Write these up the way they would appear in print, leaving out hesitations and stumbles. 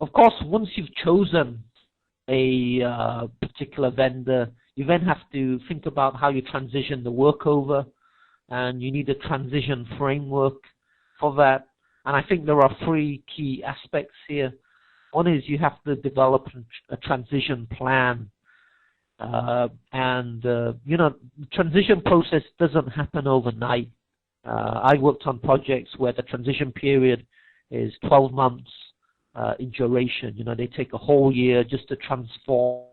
Of course, once you've chosen a particular vendor, you then have to think about how you transition the work over, and you need a transition framework for that. And I think there are three key aspects here. One is you have to develop a transition plan. You know, the transition process doesn't happen overnight. I worked on projects where the transition period is 12 months in duration. You know, they take a whole year just to transform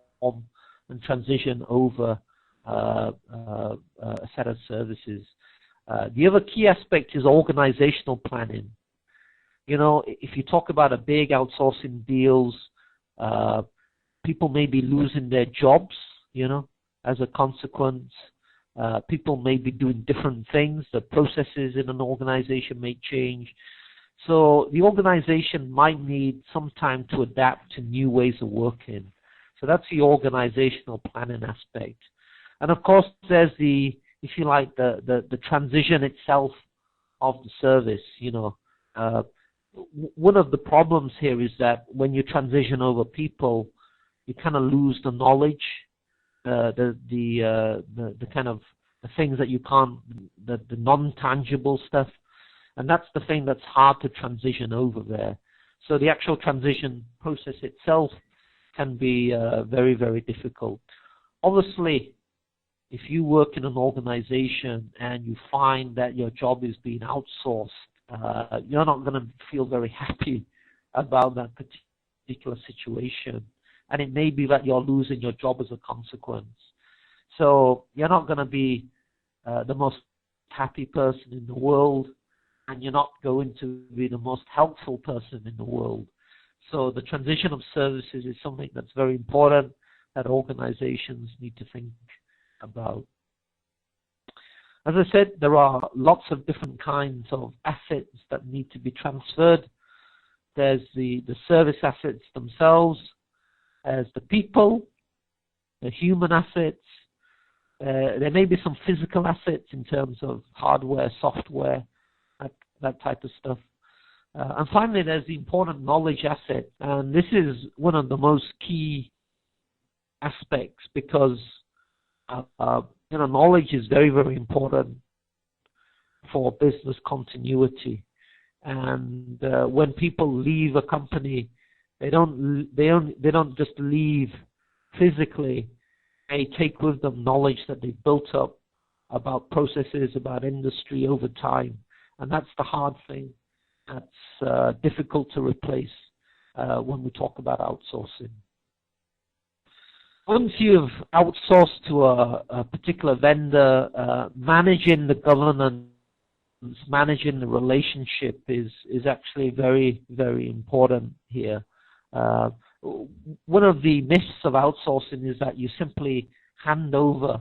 and transition over a set of services. The other key aspect is organizational planning. You know, if you talk about a big outsourcing deals, people may be losing their jobs, you know, as a consequence. People may be doing different things. The processes in an organization may change. So the organization might need some time to adapt to new ways of working. So that's the organizational planning aspect. And of course, there's the, if you like, the transition itself of the service. You know, one of the problems here is that when you transition over people, you kind of lose the knowledge, the kind of the things that you can't, the non-tangible stuff, and that's the thing that's hard to transition over there. So the actual transition process itself can be very, very difficult. Obviously, if you work in an organization and you find that your job is being outsourced, you're not going to feel very happy about that particular situation. And it may be that you're losing your job as a consequence. So you're not going to be the most happy person in the world, and you're not going to be the most helpful person in the world. So the transition of services is something that's very important that organizations need to think about. As I said, there are lots of different kinds of assets that need to be transferred. There's the service assets themselves, there's the people, the human assets. There may be some physical assets in terms of hardware, software, that type of stuff. And finally, there's the important knowledge asset. And this is one of the most key aspects because you know, knowledge is very, very important for business continuity. And when people leave a company, they don't just leave physically. They take with them knowledge that they've built up about processes, about industry over time. And that's the hard thing. That's difficult to replace when we talk about outsourcing. Once you've outsourced to a particular vendor, managing the governance, managing the relationship is actually very, very important here. One of the myths of outsourcing is that you simply hand over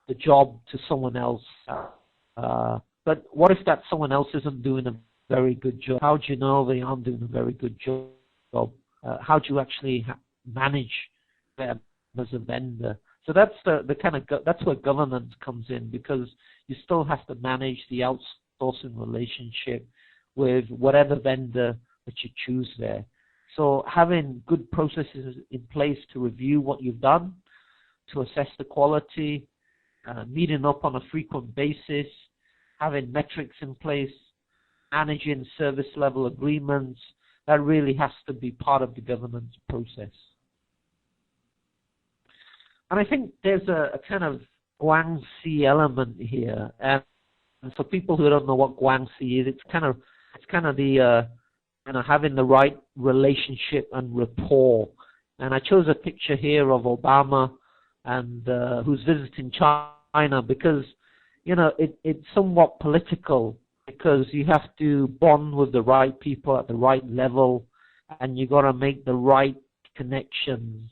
the job to someone else. But what if that someone else isn't doing a very good job? How do you know they aren't doing a very good job? How do you actually manage them as a vendor? So that's the kind of that's where governance comes in, because you still have to manage the outsourcing relationship with whatever vendor that you choose there. So having good processes in place to review what you've done, to assess the quality, meeting up on a frequent basis, having metrics in place, managing service level agreements, that really has to be part of the governance process. And I think there's a kind of guangxi element here. And for people who don't know what guangxi is, it's kind of the having the right relationship and rapport. And I chose a picture here of Obama and who's visiting China because, you know, it's somewhat political, because you have to bond with the right people at the right level, and you got to make the right connections.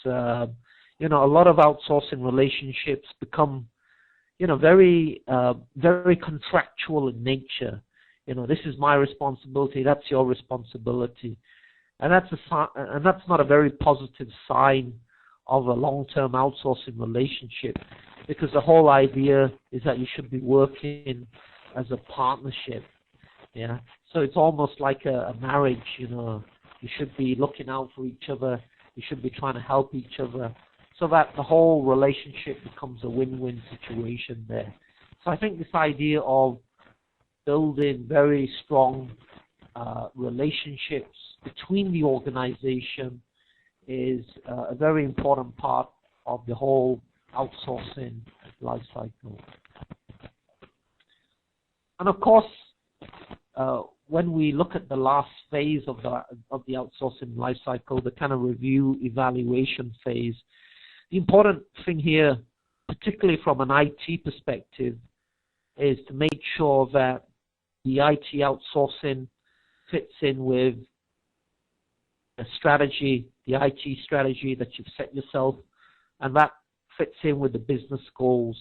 You know, a lot of outsourcing relationships become, you know, very contractual in nature. You know, this is my responsibility, that's your responsibility, and that's not a very positive sign of a long-term outsourcing relationship, because the whole idea is that you should be working as a partnership. Yeah, so it's almost like a marriage. You know, You should be looking out for each other. You should be trying to help each other so that the whole relationship becomes a win-win situation there. So I think this idea of building very strong relationships between the organization is a very important part of the whole outsourcing life cycle. And of course, when we look at the last phase of the outsourcing life cycle, the kind of review evaluation phase, the important thing here, particularly from an IT perspective, is to make sure that the IT outsourcing fits in with the strategy, the IT strategy that you've set yourself, and that fits in with the business goals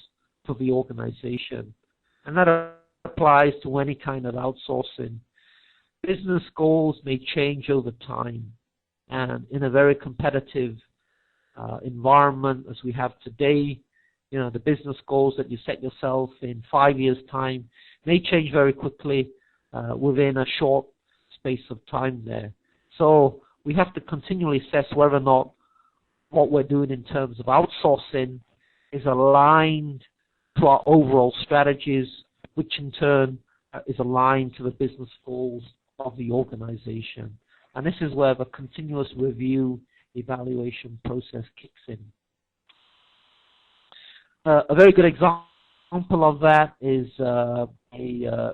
for the organization. And that applies to any kind of outsourcing. Business goals may change over time, and in a very competitive environment as we have today, you know, the business goals that you set yourself in 5 years' time may change very quickly within a short space of time there. So we have to continually assess whether or not what we're doing in terms of outsourcing is aligned to our overall strategies, which in turn is aligned to the business goals of the organization. And this is where the continuous review evaluation process kicks in. A very good example of that is a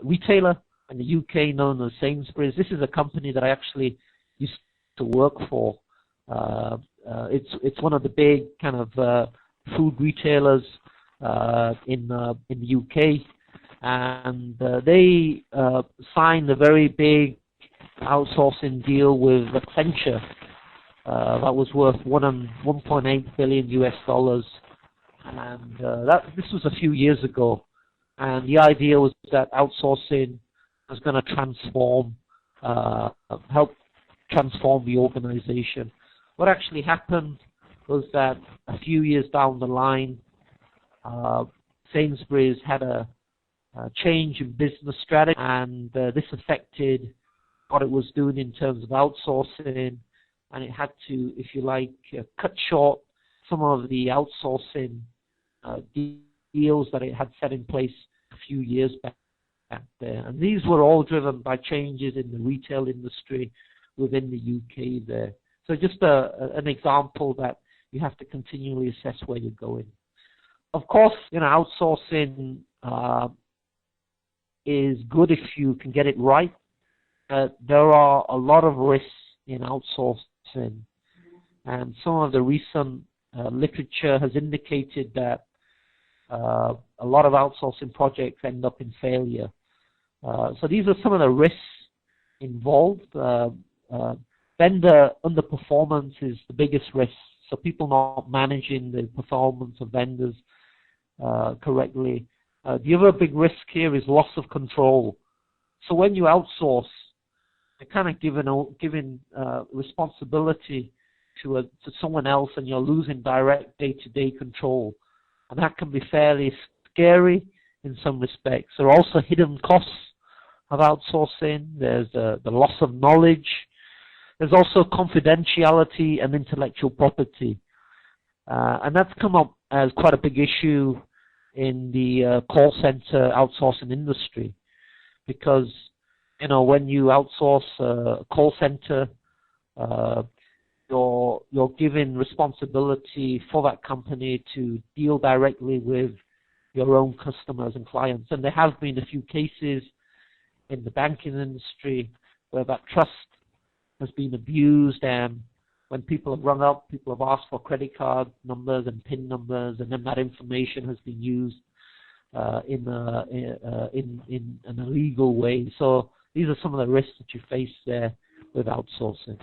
retailer in the UK known as Sainsbury's. This is a company that I actually used to work for. It's one of the big kind of food retailers in the UK, and they signed a very big outsourcing deal with Accenture that was worth $1.8 billion US, and this was a few years ago. And the idea was that outsourcing was going to help transform the organization. What actually happened was that a few years down the line, Sainsbury's had a change in business strategy, and this affected what it was doing in terms of outsourcing, and it had to, if you like, cut short some of the outsourcing deals that it had set in place a few years back there. And these were all driven by changes in the retail industry within the UK there. So just an example that you have to continually assess where you're going. Of course, you know, outsourcing is good if you can get it right. There are a lot of risks in outsourcing, and some of the recent literature has indicated that a lot of outsourcing projects end up in failure. So these are some of the risks involved. Vendor underperformance is the biggest risk. So people not managing the performance of vendors correctly. The other big risk here is loss of control. So when you outsource, you're kind of giving responsibility to someone else, and you're losing direct day-to-day control. And that can be fairly scary in some respects. There are also hidden costs of outsourcing. There's the loss of knowledge. There's also confidentiality and intellectual property. And that's come up as quite a big issue in the call center outsourcing industry, because, you know, when you outsource a call center, you're given responsibility for that company to deal directly with your own customers and clients. And there have been a few cases in the banking industry where that trust has been abused, and when people have rung up, people have asked for credit card numbers and PIN numbers, and then that information has been used in an illegal way. So these are some of the risks that you face there with outsourcing.